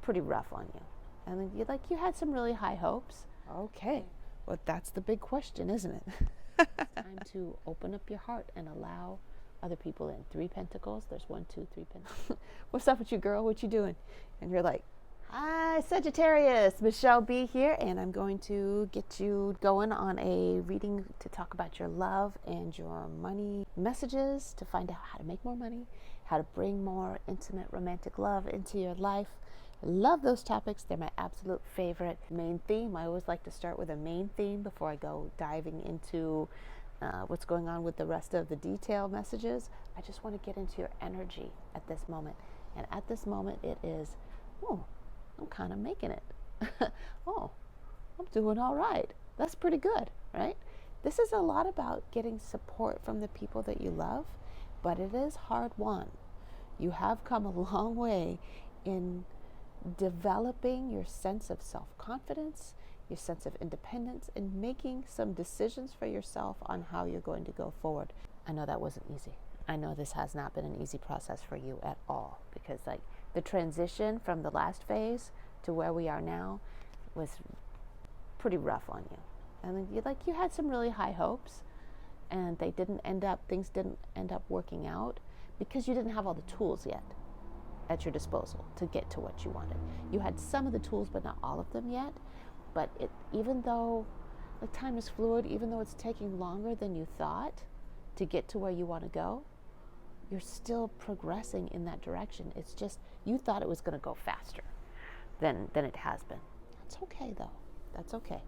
pretty rough on you. And then you had some really high hopes. Okay, well, that's the big question, isn't it? It's time to open up your heart and allow other people in. 3 pentacles. There's 1, 2, 3 pentacles. What's up with you, girl? What you doing? And you're like, hi, Sagittarius. Michele B here, and I'm going to get you going on a reading to talk about your love and your money messages, to find out how to make more money, how to bring more intimate romantic love into your life. I love those topics. They're my absolute favorite main theme. I always like to start with a main theme before I go diving into what's going on with the rest of the detail messages. I just want to get into your energy at this moment. And at this moment, it is, oh, I'm kind of making it. Oh, I'm doing all right. That's pretty good, right? This is a lot about getting support from the people that you love, but it is hard won. You have come a long way in developing your sense of self-confidence, your sense of independence, and making some decisions for yourself on how you're going to go forward. I know that wasn't easy. I know this has not been an easy process for you at all, because the transition from the last phase to where we are now was pretty rough on you. And then you had some really high hopes, and things didn't end up working out because you didn't have all the tools yet at your disposal to get to what you wanted. You had some of the tools, but not all of them yet. But even though time is fluid, even though it's taking longer than you thought to get to where you want to go, you're still progressing in that direction. It's just, you thought it was going to go faster than it has been. That's okay, though. That's okay.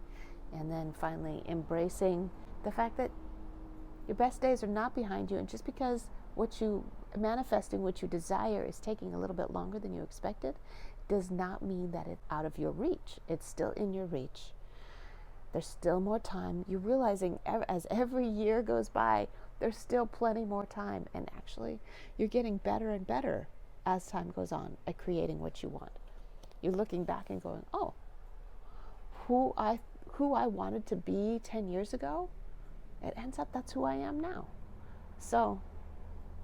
And then finally embracing the fact that your best days are not behind you, and just because manifesting what you desire is taking a little bit longer than you expected does not mean that it's out of your reach. It's still in your reach. There's still more time. You're realizing as every year goes by, there's still plenty more time. And actually, you're getting better and better as time goes on at creating what you want. You're looking back and going, oh, who I wanted to be 10 years ago, it ends up that's who I am now. So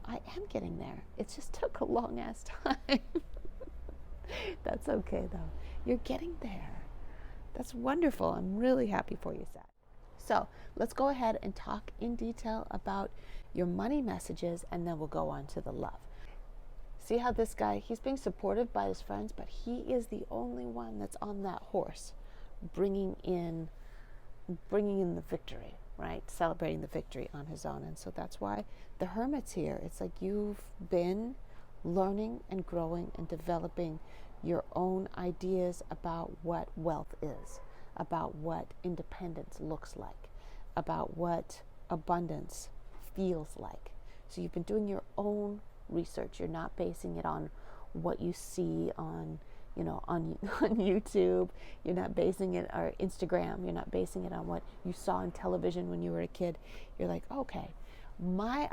I am getting there. It just took a long ass time. That's okay, though. You're getting there. That's wonderful. I'm really happy for you, Sag. So let's go ahead and talk in detail about your money messages, and then we'll go on to the love. See how this guy, he's being supported by his friends, but he is the only one that's on that horse, bringing in the victory, right? Celebrating the victory on his own. And so that's why the Hermit's here. It's like you've been learning and growing and developing your own ideas about what wealth is, about what independence looks like, about what abundance feels like. So you've been doing your own research. You're not basing it on what you see on YouTube. You're not basing it on Instagram. You're not basing it on what you saw on television when you were a kid. You're like, okay, my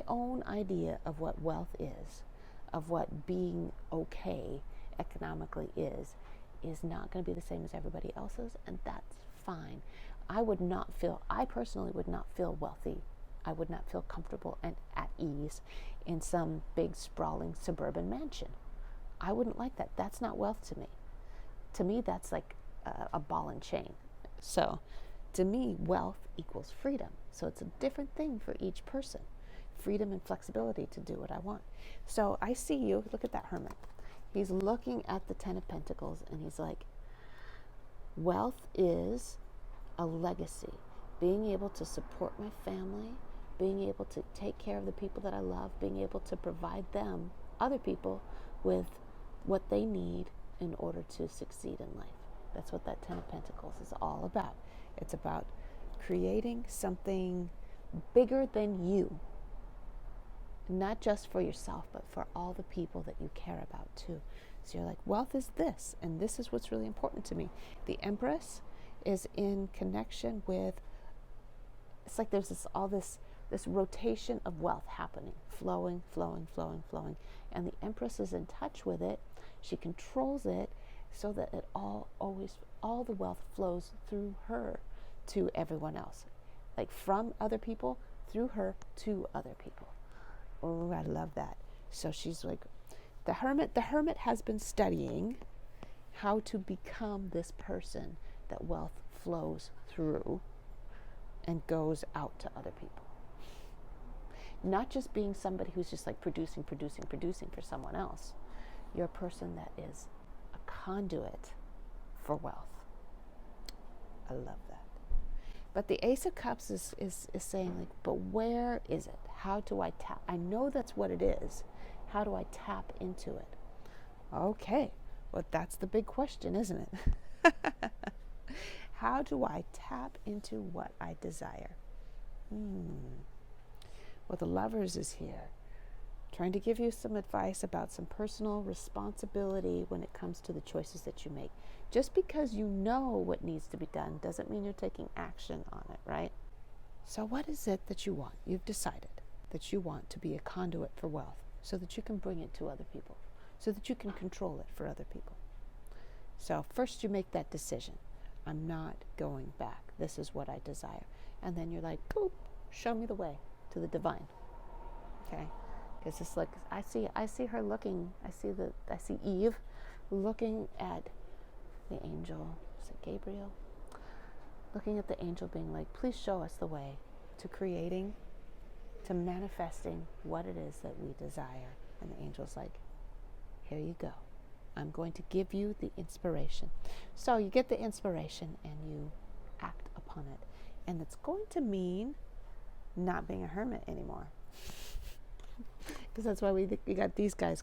own idea of what wealth is, of what being okay economically is not going to be the same as everybody else's, and that's fine. I personally would not feel wealthy. I would not feel comfortable and at ease in some big sprawling suburban mansion. I wouldn't like that. That's not wealth to me. To me, that's like a ball and chain. So to me, wealth equals freedom. So it's a different thing for each person. Freedom and flexibility to do what I want. So I see you. Look at that Hermit. He's looking at the 10 of Pentacles, and he's like, wealth is a legacy. Being able to support my family, being able to take care of the people that I love, being able to provide them, other people, with what they need in order to succeed in life. That's what that 10 of Pentacles is all about. It's about creating something bigger than you. Not just for yourself, but for all the people that you care about too. So you're like, wealth is this, and this is what's really important to me. The Empress is in connection with, it's like there's this rotation of wealth happening, flowing. And the Empress is in touch with it. She controls it so that all the wealth flows through her to everyone else. Like from other people, through her to other people. Oh, I love that. So she's like The hermit has been studying how to become this person that wealth flows through and goes out to other people. Not just being somebody who's just like producing for someone else. You're a person that is a conduit for wealth. I love that. But the Ace of Cups is saying, like, but where is it? How do I tap? I know that's what it is. How do I tap into it? Okay, well, that's the big question, isn't it? How do I tap into what I desire? Well, the Lovers is here, trying to give you some advice about some personal responsibility when it comes to the choices that you make. Just because you know what needs to be done doesn't mean you're taking action on it, right? So what is it that you want? You've decided that you want to be a conduit for wealth so that you can bring it to other people, so that you can control it for other people. So first you make that decision. I'm not going back. This is what I desire. And then you're like, boop, show me the way to the divine. Okay? Because it's like, I see her looking, I see Eve looking at the angel, is it Gabriel? Looking at the angel being like, please show us the way to creating, to manifesting what it is that we desire. And the angel's like, here you go. I'm going to give you the inspiration. So you get the inspiration and you act upon it. And it's going to mean not being a hermit anymore. Because that's why we got these guys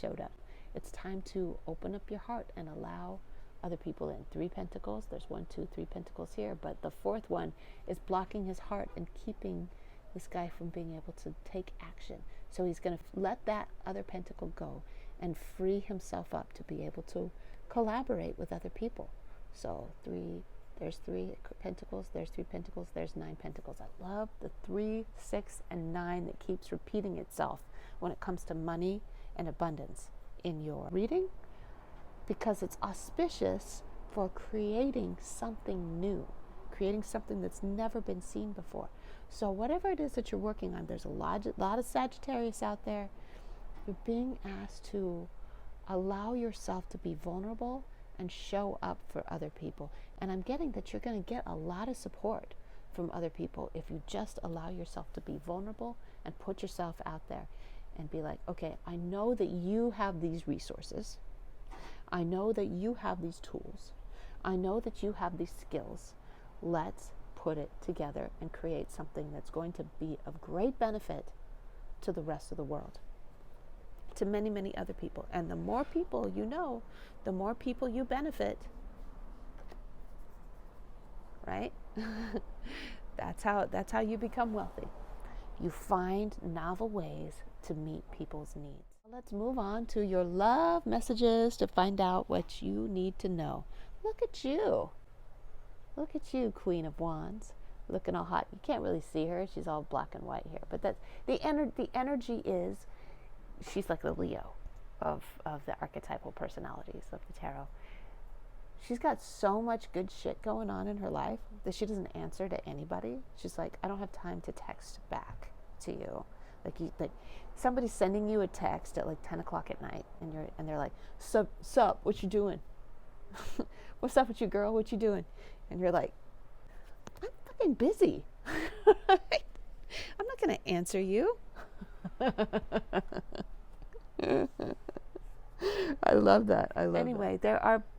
showed up. It's time to open up your heart and allow other people in. 3 pentacles. There's 1, 2, 3 pentacles here. But the 4th one is blocking his heart and keeping this guy from being able to take action. So he's going to let that other pentacle go and free himself up to be able to collaborate with other people. So there's 3 pentacles, there's 3 pentacles, there's 9 pentacles. I love the 3, 6, and 9 that keeps repeating itself when it comes to money and abundance in your reading, because it's auspicious for creating something new, creating something that's never been seen before. So whatever it is that you're working on, there's a lot of Sagittarius out there. You're being asked to allow yourself to be vulnerable and show up for other people. And I'm getting that you're going to get a lot of support from other people if you just allow yourself to be vulnerable and put yourself out there and be like, okay, I know that you have these resources. I know that you have these tools. I know that you have these skills. Let's put it together and create something that's going to be of great benefit to the rest of the world, to many, many other people. And the more people you know, the more people you benefit, right? That's how you become wealthy. You find novel ways to meet people's needs. Let's move on to your love messages to find out what you need to know. Look at you. Look at you, Queen of Wands, looking all hot. You can't really see her. She's all black and white here. But that's the energy is, she's like the Leo of the archetypal personalities of the tarot. She's got so much good shit going on in her life that she doesn't answer to anybody. She's like, I don't have time to text back to you. Like somebody's sending you a text at like 10 o'clock at night, and they're like, sup, what you doing? What's up with you, girl? What you doing? And you're like, I'm fucking busy. I'm not going to answer you. I love that. Anyway,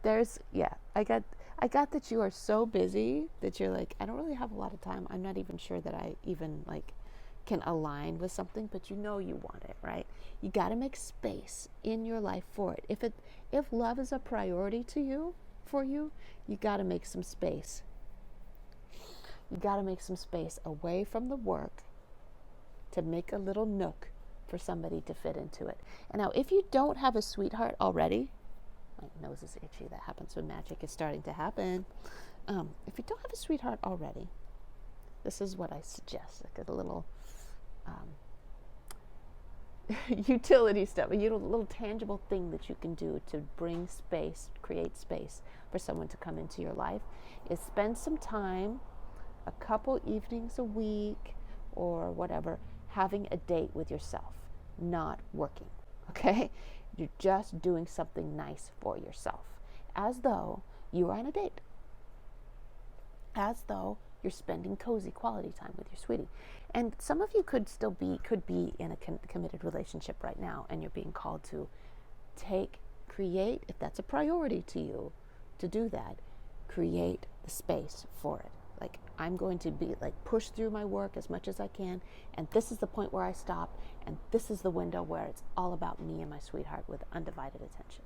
there's I got that you are so busy that you're like, I don't really have a lot of time. I'm not even sure that I even like can align with something, but you know you want it, right? You got to make space in your life for it. If love is a priority to you, you got to make some space. You got to make some space away from the work to make a little nook for somebody to fit into it. And now, if you don't have a sweetheart already, my nose is itchy, that happens when magic is starting to happen. If you don't have a sweetheart already, this is what I suggest, like a little utility stuff, a little tangible thing that you can do to bring space, create space for someone to come into your life, is spend some time, a couple evenings a week or whatever, having a date with yourself, not working. okay? You're just doing something nice for yourself, as though you are on a date, as though you're spending cozy quality time with your sweetie. And some of you could be in a committed relationship right now, and you're being called to create, if that's a priority to you, to do that, create the space for it. Like, I'm going to be like push through my work as much as I can, and this is the point where I stop, and this is the window where it's all about me and my sweetheart with undivided attention.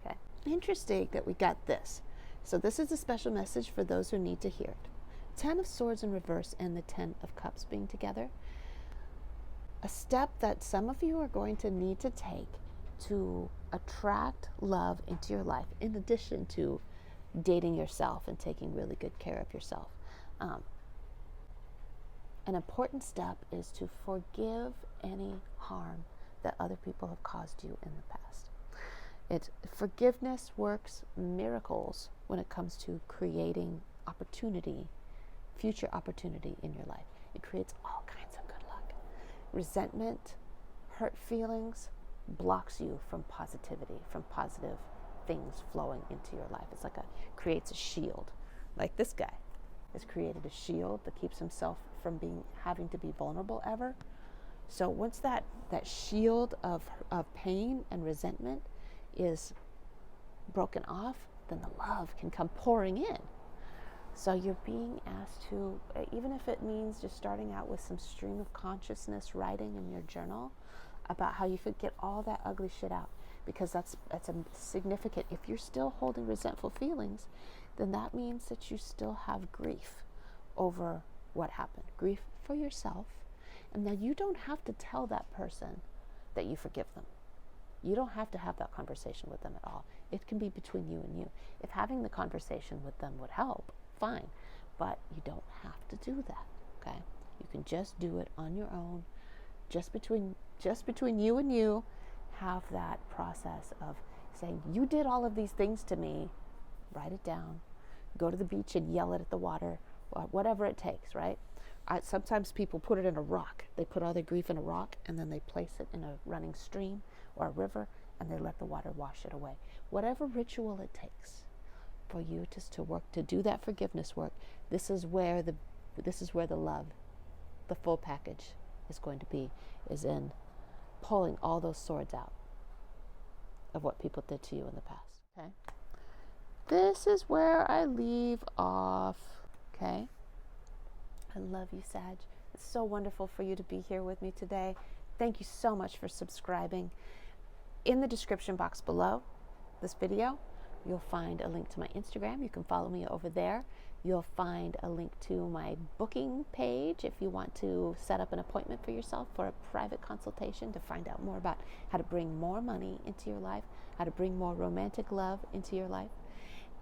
Okay? Interesting that we got this. So this is a special message for those who need to hear it. 10 of Swords in reverse and the 10 of Cups being together. A step that some of you are going to need to take to attract love into your life, in addition to dating yourself and taking really good care of yourself. An important step is to forgive any harm that other people have caused you in the past. Forgiveness works miracles when it comes to creating opportunity, future opportunity in your life. It creates all kinds of good luck. Resentment, hurt feelings, blocks you from positivity, from positive things flowing into your life. It's like creates a shield. Like this guy has created a shield that keeps himself from having to be vulnerable ever. So once that shield of pain and resentment is broken off, then the love can come pouring in. So you're being asked to, even if it means just starting out with some stream of consciousness writing in your journal about how you could get all that ugly shit out, because that's a significant. If you're still holding resentful feelings, then that means that you still have grief over what happened, grief for yourself. And now you don't have to tell that person that you forgive them. You don't have to have that conversation with them at all. It can be between you and you. If having the conversation with them would help, fine, but you don't have to do that, okay? You can just do it on your own, just between you and you. Have that process of saying, you did all of these things to me, write it down, go to the beach and yell it at the water, whatever it takes, right? Sometimes people put it in a rock. They put all their grief in a rock, and then they place it in a running stream or a river, and they let the water wash it away. Whatever ritual it takes for you to work, to do that forgiveness work, this is where the love, the full package is going to be, is in pulling all those swords out of what people did to you in the past, okay? This is where I leave off, okay? I love you, Sag. It's so wonderful for you to be here with me today. Thank you so much for subscribing. In the description box below this video, you'll find a link to my Instagram. You can follow me over there. You'll find a link to my booking page if you want to set up an appointment for yourself for a private consultation to find out more about how to bring more money into your life, how to bring more romantic love into your life,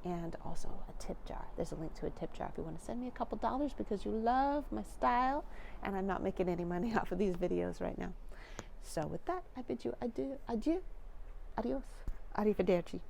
and also a tip jar. There's a link to a tip jar if you want to send me a couple dollars because you love my style and I'm not making any money off of these videos right now. So with that, I bid you adieu, adios, arrivederci.